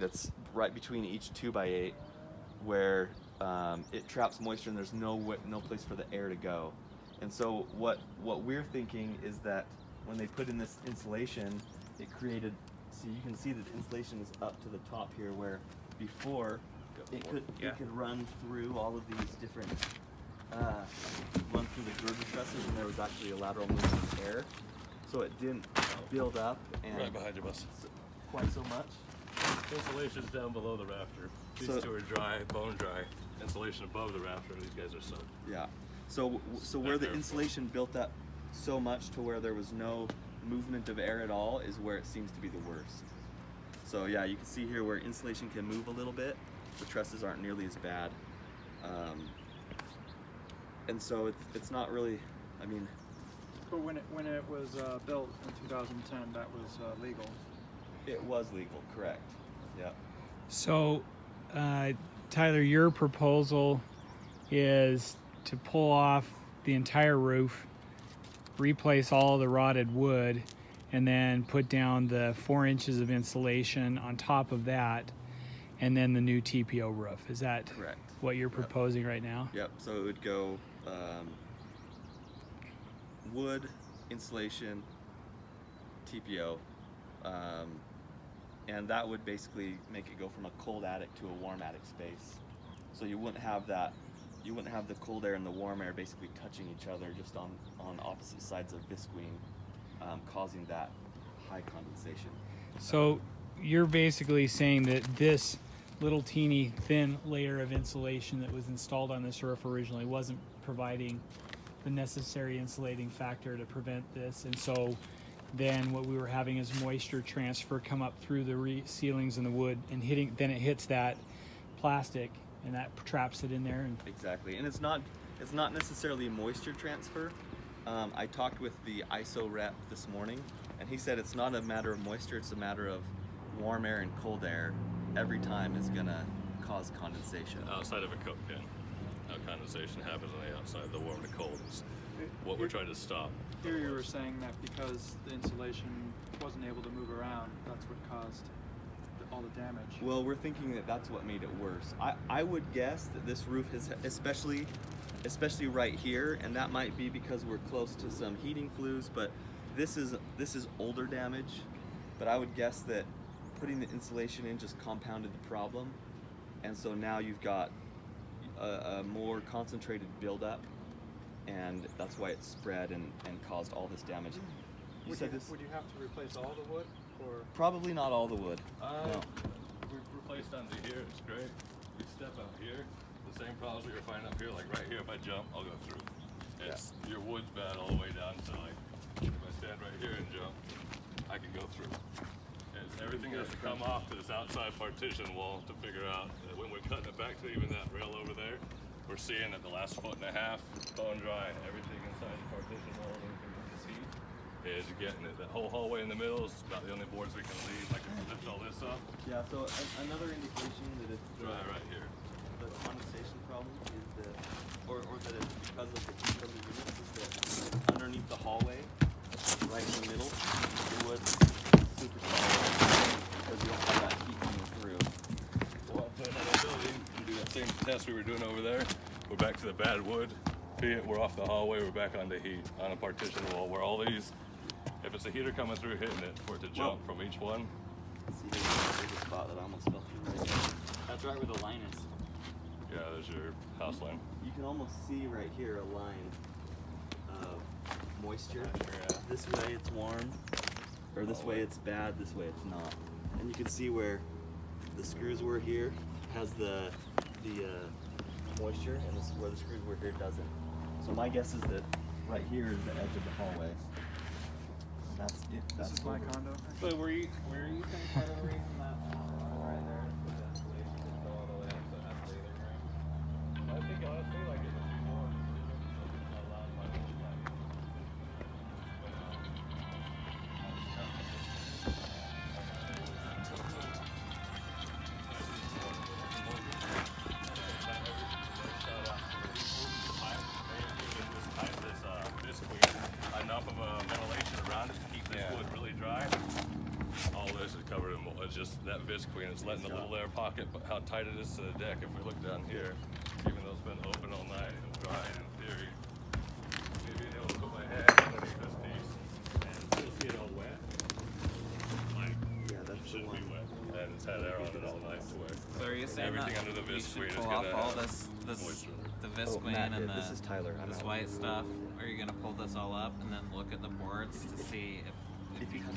that's right between each 2x8 where it traps moisture and there's no place for the air to go. And so what we're thinking is that when they put in this insulation, it created, so you can see that the insulation is up to the top here, where before it could run through all of these different, run through the girder trusses, and there was actually a lateral movement of air. So it didn't build up and right behind you, bus. Quite so much. Insulation's down below the rafter. These two are dry, bone dry. Insulation above the rafter. These guys are soaked. Yeah. So where the insulation built up so much to where there was no movement of air at all is where it seems to be the worst. So yeah, you can see here where insulation can move a little bit, the trusses aren't nearly as bad. And so it's not really, I mean. But when it was built in 2010, that was legal. It was legal, correct. Yeah. So, Tyler, your proposal is to pull off the entire roof, replace all the rotted wood, and then put down the 4 inches of insulation on top of that, and then the new TPO roof. Is that correct? What you're proposing right now? Yep. So it would go wood, insulation, TPO, and that would basically make it go from a cold attic to a warm attic space. So you wouldn't have that. You wouldn't have the cold air and the warm air basically touching each other just on opposite sides of visqueen, causing that high condensation. So you're basically saying that this little teeny thin layer of insulation that was installed on this roof originally wasn't providing the necessary insulating factor to prevent this, and so then what we were having is moisture transfer come up through the ceilings and the wood and then it hits that plastic and that traps it in there. And exactly, and it's not necessarily moisture transfer. I talked with the ISO rep this morning, and he said it's not a matter of moisture, it's a matter of warm air and cold air every time is gonna cause condensation. Outside of a Coke can. How condensation happens on the outside, the warm and the cold is what we're trying to stop. Here you were saying that because the insulation wasn't able to move around, that's what caused all the damage. Well, we're thinking that that's what made it worse. I would guess that this roof is especially right here, and that might be because we're close to some heating flues, but this is older damage. But I would guess that putting the insulation in just compounded the problem, and so now you've got a more concentrated buildup, and that's why it spread and caused all this damage. Would you have to replace all the wood, or? Probably not all the wood. No. We're replaced under here, it's great. You step out here, the same problems we were finding up here, like right here, if I jump, I'll go through. Your wood's bad all the way down to like, if I stand right here and jump, I can go through. And everything has to come off to this outside partition wall to figure out that when we're cutting it back to even that rail over there, we're seeing that the last 1.5 feet bone dry, and everything inside the partition wall, everything we can see, is getting it. That whole hallway in the middle is about the only boards we can leave. Like if we lift all this up. Yeah, so another indication that it's dry right here. The condensation problem is that, or that it's because of the heat from the units, is that underneath the hallway, right in the middle, the wood's super solid because you don't have that heat coming through. Well, to another building, we do that same test we were doing over there. We're back to the bad wood. We're off the hallway, we're back on the heat, on a partition wall where all these, if it's a heater coming through hitting it, for it to jump from each one. See, there's a spot that I almost fell through right there. That's right where the line is. Yeah, there's your house line. You can almost see right here a line of moisture. This way it's warm, or this way it's bad, this way it's not. And you can see where the screws were here has the moisture, and this is where the screws were here doesn't. So my guess is that right here is the edge of the hallway. That's it. This is my condo. So were you saying part of the reason that right there is the insulation didn't go all the way up, so it has to stay there? I think honestly, like it was before, a lot of my enough of a ventilation around it to keep this wood really dry. All this is covered in mold. It's just letting the little air pocket, but how tight it is to the deck. If we look down here, even though it's been open all night and dry in theory, maybe being able to put my hand underneath this piece and still see it all wet. Like, Yeah, that's it shouldn't be wet. And it's had air on it all night to where So are you saying everything that under the we visqueen should is pull off gonna all have this moisture. the Oh, visqueen Matt and did. This is Tyler. I'm this out. white stuff? Are you gonna pull this all up and then look at the boards to see if If you can